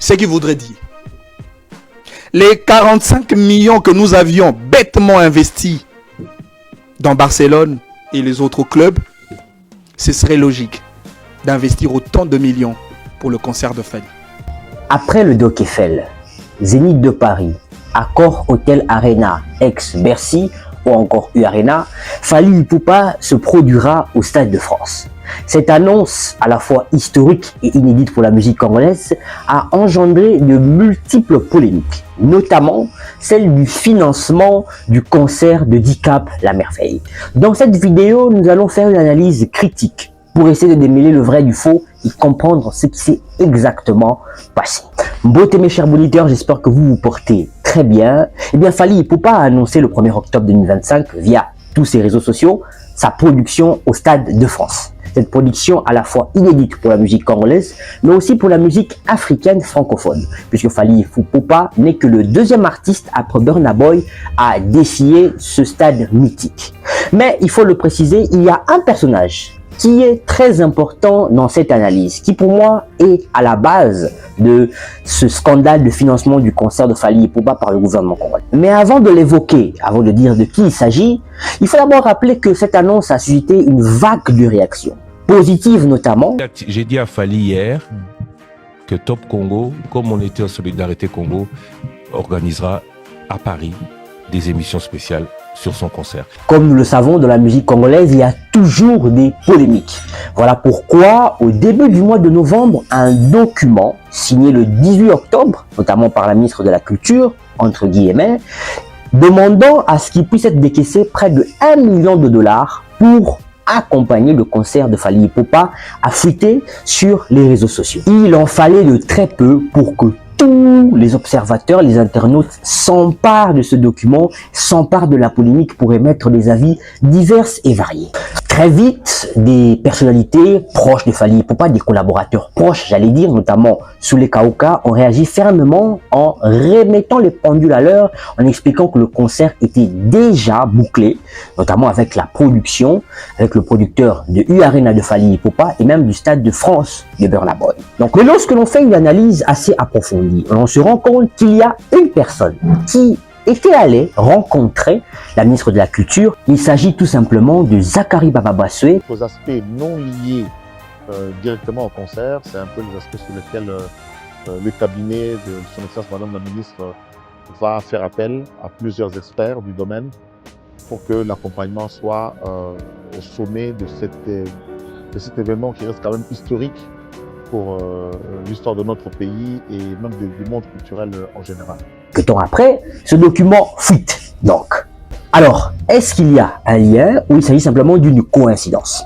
Ce qui voudrait dire, les 45 millions que nous avions bêtement investis dans Barcelone et les autres clubs, ce serait logique d'investir autant de millions pour le concert de Fally. Après le Doc Eiffel, Zénith de Paris, Accor Hotel Arena, ex-Bercy ou encore U-Arena, Fally Ipupa se produira au Stade de France. Cette annonce, à la fois historique et inédite pour la musique congolaise, a engendré de multiples polémiques, notamment celle du financement du concert de Dicap La Merveille. Dans cette vidéo, nous allons faire une analyse critique pour essayer de démêler le vrai du faux et comprendre ce qui s'est exactement passé. Beauté mes chers auditeurs, j'espère que vous vous portez très bien. Eh bien, Fally Ipupa a annoncé le 1er octobre 2025 via tous ses réseaux sociaux sa production au Stade de France. Cette production à la fois inédite pour la musique congolaise, mais aussi pour la musique africaine francophone, puisque Fally Ipupa n'est que le deuxième artiste après Burna Boy à défier ce stade mythique. Mais il faut le préciser, il y a un personnage qui est très important dans cette analyse, qui pour moi est à la base de ce scandale de financement du concert de Fally Ipupa par le gouvernement congolais. Mais avant de l'évoquer, avant de dire de qui il s'agit, il faut d'abord rappeler que cette annonce a suscité une vague de réactions, positives notamment. J'ai dit à Fally hier que Top Congo, comme on était en Solidarité Congo, organisera à Paris des émissions spéciales sur son concert. Comme nous le savons, dans la musique congolaise, il y a toujours des polémiques. Voilà pourquoi, au début du mois de novembre, un document signé le 18 octobre, notamment par la ministre de la Culture, entre guillemets, demandant à ce qu'il puisse être décaissé près de 1 million de dollars pour accompagner le concert de Fally Ipupa a fuité sur les réseaux sociaux. Il en fallait de très peu pour que tous les observateurs, les internautes s'emparent de ce document, s'emparent de la polémique pour émettre des avis divers et variés. Très vite, des personnalités proches de Fally Ipupa, des collaborateurs proches, j'allais dire, notamment Soulé Kaouka, ont réagi fermement en remettant les pendules à l'heure, en expliquant que le concert était déjà bouclé, notamment avec la production, avec le producteur de U-Arena de Fally Ipupa et même du Stade de France de Burna Boy. Donc, mais lorsque l'on fait une analyse assez approfondie, on se rend compte qu'il y a une personne qui était allé rencontrer la ministre de la Culture. Il s'agit tout simplement de Zachary Baba-Bassoué. Aux aspects non liés directement au concert, c'est un peu les aspects sur lesquels le cabinet de son Excellence Madame la Ministre va faire appel à plusieurs experts du domaine pour que l'accompagnement soit au sommet de cet événement qui reste quand même historique pour l'histoire de notre pays et même du monde culturel en général. Peu de temps après, ce document fuite donc. Alors, est-ce qu'il y a un lien ou il s'agit simplement d'une coïncidence?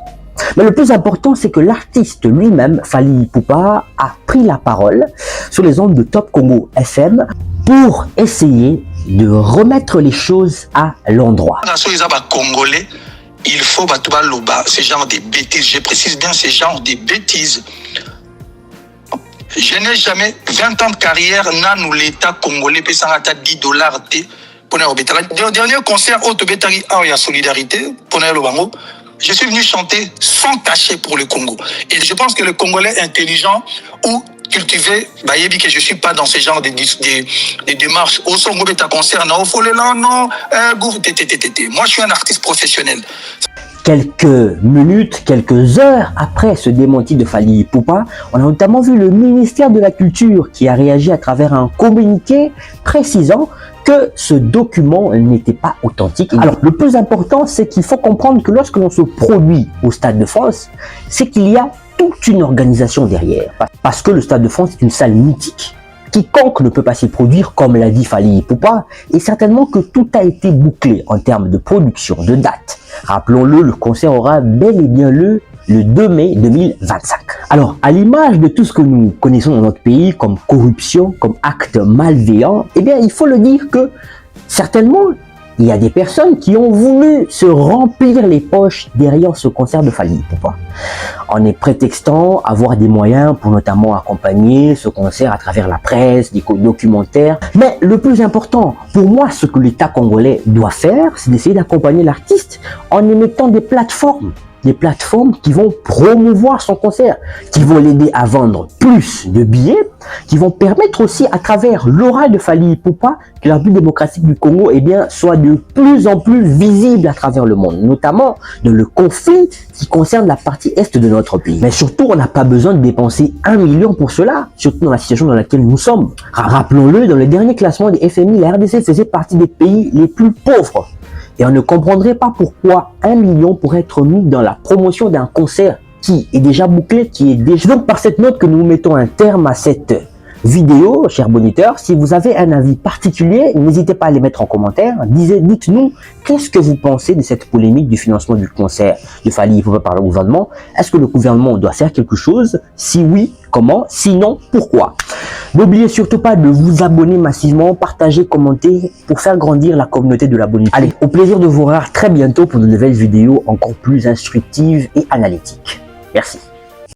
Mais le plus important, c'est que l'artiste lui-même, Fally Ipupa, a pris la parole sur les ondes de Top Congo FM pour essayer de remettre les choses à l'endroit. Congolais, il faut ce genre de bêtises. Je précise bien ce genre de bêtises. Je n'ai jamais 20 ans de carrière, nous l'État congolais paye 10 dollars pour le dernier concert au Tobetari il y a Solidarité pour le Bango. Je suis venu chanter sans cachet pour le Congo. Et je pense que le Congolais intelligent ou cultivé, que je ne suis pas dans ce genre de démarches. Au son ta concert, non, faut le là, non, moi je suis un artiste professionnel. Quelques minutes, quelques heures après ce démenti de Fally Ipupa, on a notamment vu le ministère de la Culture qui a réagi à travers un communiqué précisant que ce document n'était pas authentique. Alors, le plus important, c'est qu'il faut comprendre que lorsque l'on se produit au Stade de France, c'est qu'il y a toute une organisation derrière. Parce que le Stade de France est une salle mythique. Quiconque ne peut pas s'y produire, comme l'a dit Fally Ipupa, et certainement que tout a été bouclé en termes de production, de date. Rappelons-le, le concert aura bel et bien lieu le 2 mai 2025. Alors, à l'image de tout ce que nous connaissons dans notre pays comme corruption, comme acte malveillant, eh bien, il faut le dire que certainement, il y a des personnes qui ont voulu se remplir les poches derrière ce concert de Fally Ipupa, en est prétextant avoir des moyens pour notamment accompagner ce concert à travers la presse, des documentaires. Mais le plus important, pour moi, ce que l'État congolais doit faire, c'est d'essayer d'accompagner l'artiste en émettant des plateformes des plateformes qui vont promouvoir son concert, qui vont l'aider à vendre plus de billets, qui vont permettre aussi à travers l'aura de Fally Ipupa que la République démocratique du Congo soit de plus en plus visible à travers le monde, notamment dans le conflit qui concerne la partie est de notre pays. Mais surtout, on n'a pas besoin de dépenser 1 million pour cela, surtout dans la situation dans laquelle nous sommes. Rappelons-le, dans le dernier classement des FMI, la RDC faisait partie des pays les plus pauvres. Et on ne comprendrait pas pourquoi 1 million pourrait être mis dans la promotion d'un concert qui est déjà bouclé, qui est déjà... Donc par cette note que nous mettons un terme à cette vidéo, chers boniteurs. Si vous avez un avis particulier, n'hésitez pas à les mettre en commentaire. Dites-nous, qu'est-ce que vous pensez de cette polémique du financement du concert de Fally Ipupa par le gouvernement? Est-ce que le gouvernement doit faire quelque chose? Si oui, comment? Sinon, pourquoi? N'oubliez surtout pas de vous abonner massivement, partager, commenter pour faire grandir la communauté de la bonité. Allez, au plaisir de vous voir très bientôt pour de nouvelles vidéos encore plus instructives et analytiques. Merci.